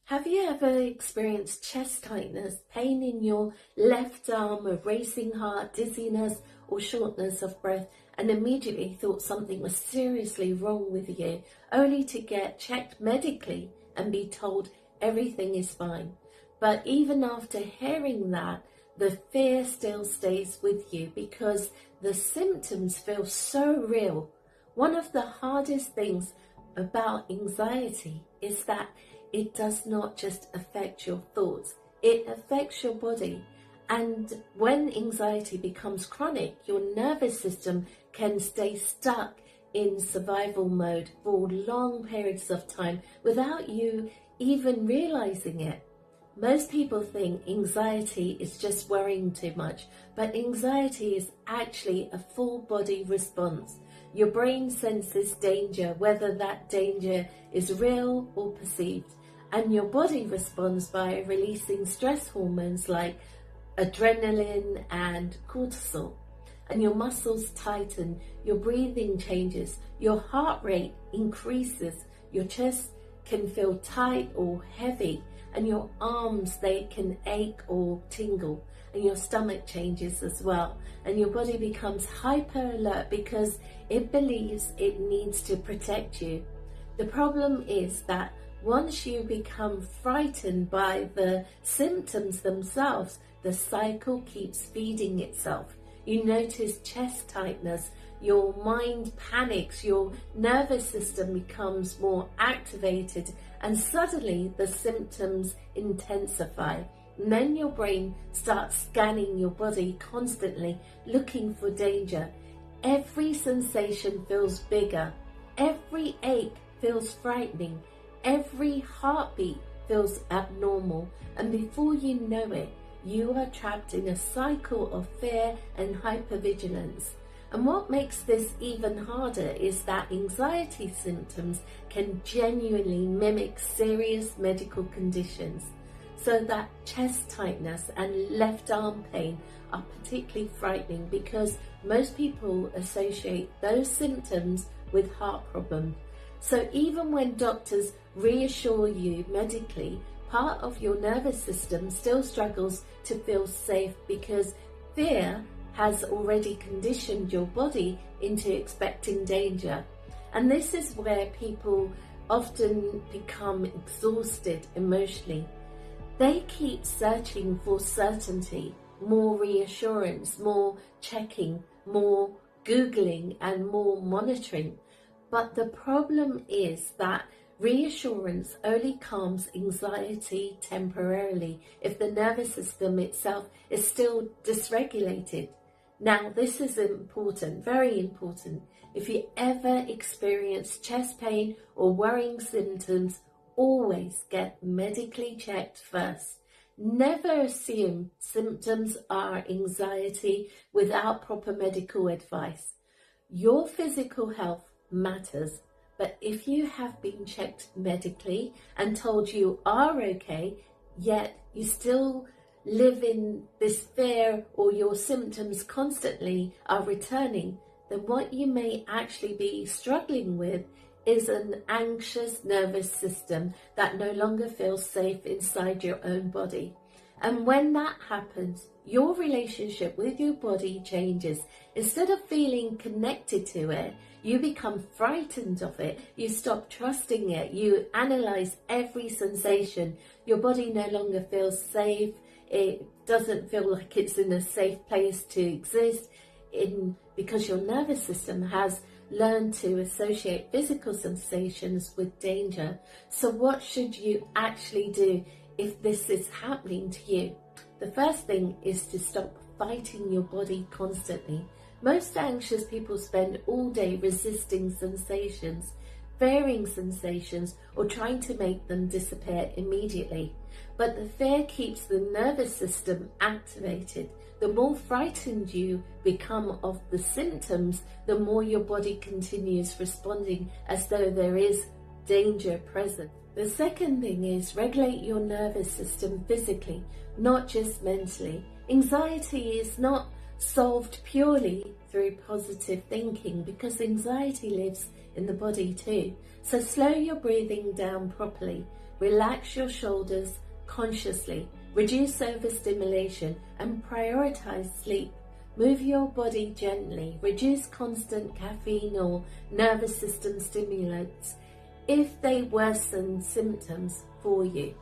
Have you ever experienced chest tightness, pain in your left arm, a racing heart, dizziness or shortness of breath, and immediately thought something was seriously wrong with you, only to get checked medically and be told everything is fine? But even after hearing that, the fear still stays with you because the symptoms feel so real. One of the hardest things about anxiety is that it does not just affect your thoughts, it affects your body. And when anxiety becomes chronic, your nervous system can stay stuck in survival mode for long periods of time without you even realizing it. Most people think anxiety is just worrying too much, but anxiety is actually a full body response. Your brain senses danger, whether that danger is real or perceived, and your body responds by releasing stress hormones like adrenaline and cortisol. And your muscles tighten, your breathing changes, your heart rate increases, your chest can feel tight or heavy, and your arms, they can ache or tingle, and your stomach changes as well, and your body becomes hyper alert because it believes it needs to protect you. The problem is that once you become frightened by the symptoms themselves, the cycle keeps feeding itself. You notice chest tightness, your mind panics, your nervous system becomes more activated, and suddenly the symptoms intensify. And then your brain starts scanning your body constantly, looking for danger. Every sensation feels bigger. Every ache feels frightening. Every heartbeat feels abnormal. And before you know it, you are trapped in a cycle of fear and hypervigilance. And what makes this even harder is that anxiety symptoms can genuinely mimic serious medical conditions. So that chest tightness and left arm pain are particularly frightening because most people associate those symptoms with heart problems. So even when doctors reassure you medically, part of your nervous system still struggles to feel safe because fear has already conditioned your body into expecting danger. And this is where people often become exhausted emotionally. They keep searching for certainty, more reassurance, more checking, more Googling, and more monitoring. But the problem is that reassurance only calms anxiety temporarily if the nervous system itself is still dysregulated. Now, this is important, very important. If you ever experience chest pain or worrying symptoms, always get medically checked first. Never assume symptoms are anxiety without proper medical advice. Your physical health matters, but if you have been checked medically and told you are okay, yet you still live in this fear or your symptoms constantly are returning, then what you may actually be struggling with is an anxious nervous system that no longer feels safe inside your own body. And when that happens, your relationship with your body changes. Instead of feeling connected to it, you become frightened of it. You stop trusting it. You analyze every sensation. Your body no longer feels safe. It doesn't feel like it's in a safe place to exist because your nervous system has learned to associate physical sensations with danger. So what should you actually do if this is happening to you? The first thing is to stop fighting your body constantly. Most anxious people spend all day resisting sensations, fearing sensations, or trying to make them disappear immediately. But the fear keeps the nervous system activated. The more frightened you become of the symptoms, the more your body continues responding as though there is danger present. The second thing is regulate your nervous system physically, not just mentally. Anxiety is not solved purely through positive thinking because anxiety lives in the body too. So slow your breathing down properly. Relax your shoulders consciously, reduce overstimulation, and prioritize sleep. Move your body gently, reduce constant caffeine or nervous system stimulants if they worsen symptoms for you.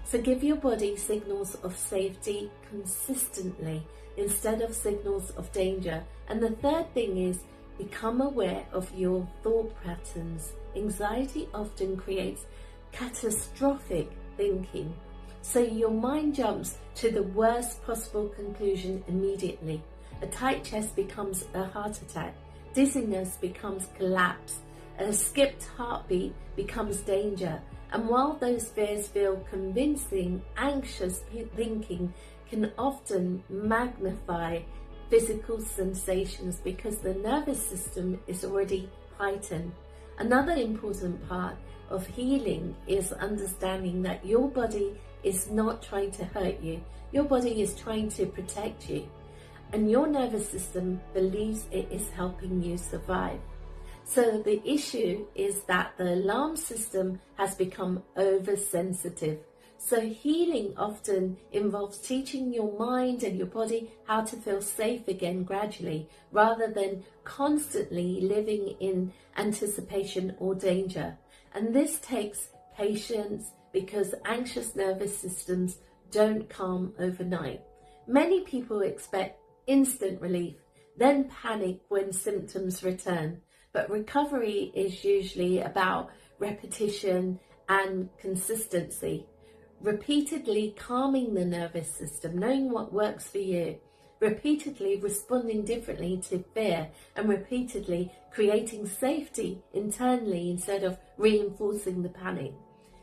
So give your body signals of safety consistently instead of signals of danger. And the third thing is, become aware of your thought patterns. Anxiety often creates catastrophic thinking. So your mind jumps to the worst possible conclusion immediately. A tight chest becomes a heart attack. Dizziness becomes collapse. A skipped heartbeat becomes danger. And while those fears feel convincing, anxious thinking can often magnify physical sensations because the nervous system is already heightened. Another important part of healing is understanding that your body is not trying to hurt you. Your body is trying to protect you. And your nervous system believes it is helping you survive. So the issue is that the alarm system has become oversensitive. So healing often involves teaching your mind and your body how to feel safe again gradually, rather than constantly living in anticipation or danger. And this takes patience because anxious nervous systems don't calm overnight. Many people expect instant relief, then panic when symptoms return. But recovery is usually about repetition and consistency. Repeatedly calming the nervous system, knowing what works for you, repeatedly responding differently to fear, and repeatedly creating safety internally instead of reinforcing the panic.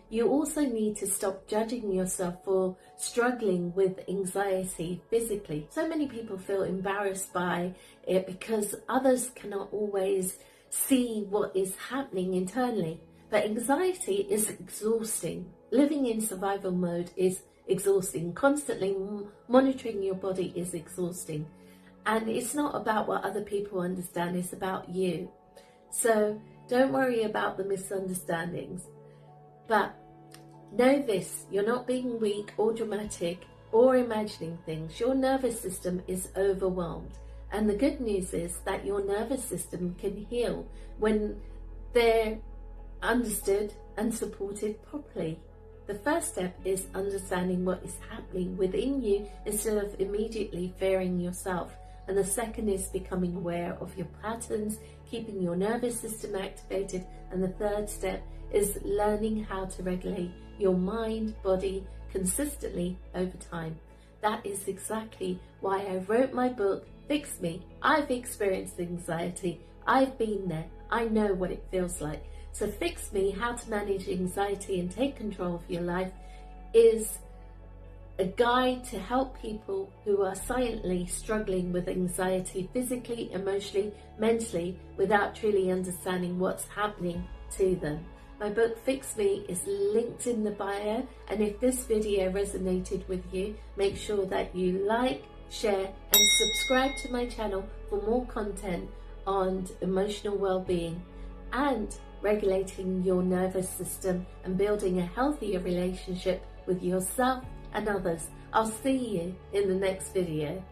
You also need to stop judging yourself for struggling with anxiety physically. So many people feel embarrassed by it because others cannot always see what is happening internally. But anxiety is exhausting. Living in survival mode is exhausting. Constantly monitoring your body is exhausting. And it's not about what other people understand, it's about you. So don't worry about the misunderstandings. But know this, you're not being weak or dramatic or imagining things. Your nervous system is overwhelmed. And the good news is that your nervous system can heal when they're understood and supported properly. The first step is understanding what is happening within you instead of immediately fearing yourself. And the second is becoming aware of your patterns, keeping your nervous system activated. And the third step is learning how to regulate your mind, body consistently over time. That is exactly why I wrote my book, Fix Me. I've experienced anxiety. I've been there. I know what it feels like. So Fix Me, How to Manage Anxiety and Take Control of Your Life, is a guide to help people who are silently struggling with anxiety physically, emotionally, mentally, without truly understanding what's happening to them. My book Fix Me is linked in the bio, and if this video resonated with you, make sure that you like, share and subscribe to my channel for more content on emotional well-being and regulating your nervous system and building a healthier relationship with yourself and others. I'll see you in the next video.